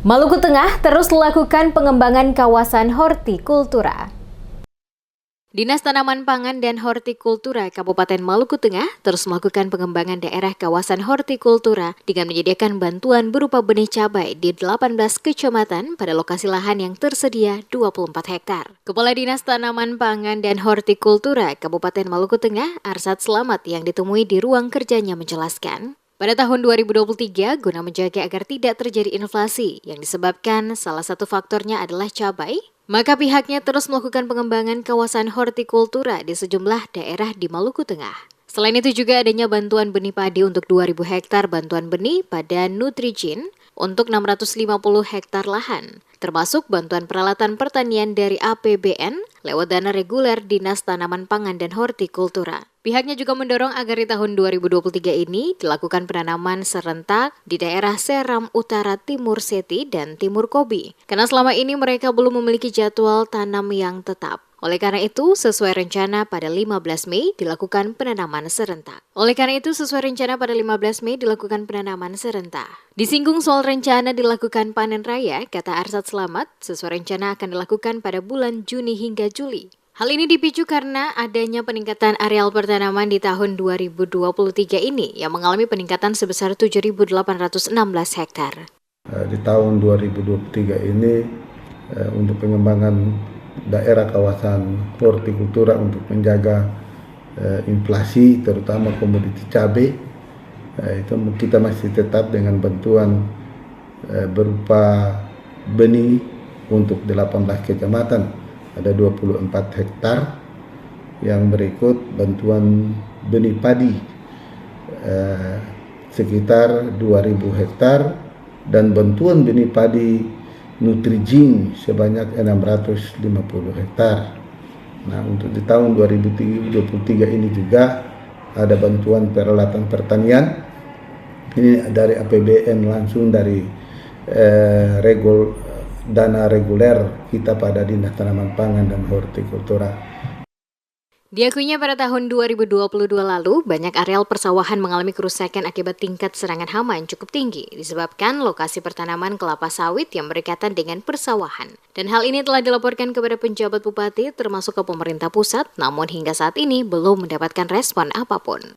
Maluku Tengah terus melakukan pengembangan kawasan hortikultura. Dinas Tanaman Pangan dan Hortikultura Kabupaten Maluku Tengah terus melakukan pengembangan daerah kawasan hortikultura dengan menyediakan bantuan berupa benih cabai di 18 kecamatan pada lokasi lahan yang tersedia 24 hektar. Kepala Dinas Tanaman Pangan dan Hortikultura Kabupaten Maluku Tengah, Arsad Slamet, yang ditemui di ruang kerjanya menjelaskan, pada tahun 2023, guna menjaga agar tidak terjadi inflasi yang disebabkan salah satu faktornya adalah cabai, maka pihaknya terus melakukan pengembangan kawasan hortikultura di sejumlah daerah di Maluku Tengah. Selain itu juga adanya bantuan benih padi untuk 2.000 hektar bantuan benih pada Nutrijin untuk 650 hektar lahan, termasuk bantuan peralatan pertanian dari APBN lewat dana reguler Dinas Tanaman Pangan dan Hortikultura. Pihaknya juga mendorong agar di tahun 2023 ini dilakukan penanaman serentak di daerah Seram Utara, Timur Seti, dan Timur Kobi, karena selama ini mereka belum memiliki jadwal tanam yang tetap. Oleh karena itu, sesuai rencana pada 15 Mei dilakukan penanaman serentak. Disinggung soal rencana dilakukan panen raya, kata Arsad Slamet, sesuai rencana akan dilakukan pada bulan Juni hingga Juli. Hal ini dipicu karena adanya peningkatan areal pertanaman di tahun 2023 ini yang mengalami peningkatan sebesar 7.816 hektar. Di tahun 2023 ini untuk pengembangan daerah kawasan hortikultura untuk menjaga inflasi terutama komoditi cabai, itu kita masih tetap dengan bantuan berupa benih untuk 18 kecamatan. Ada 24 hektar, yang berikut bantuan benih padi sekitar 2.000 hektar dan bantuan benih padi Nutrijin sebanyak 650 hektar. Nah, untuk di tahun 2023 ini juga ada bantuan peralatan pertanian. Ini dari APBN langsung dari dana reguler kita pada Dinas Tanaman Pangan dan Hortikultura. Diakuinya pada tahun 2022 lalu, banyak areal persawahan mengalami kerusakan akibat tingkat serangan hama yang cukup tinggi, disebabkan lokasi pertanaman kelapa sawit yang berdekatan dengan persawahan. Dan hal ini telah dilaporkan kepada penjabat bupati termasuk ke pemerintah pusat, namun hingga saat ini belum mendapatkan respon apapun.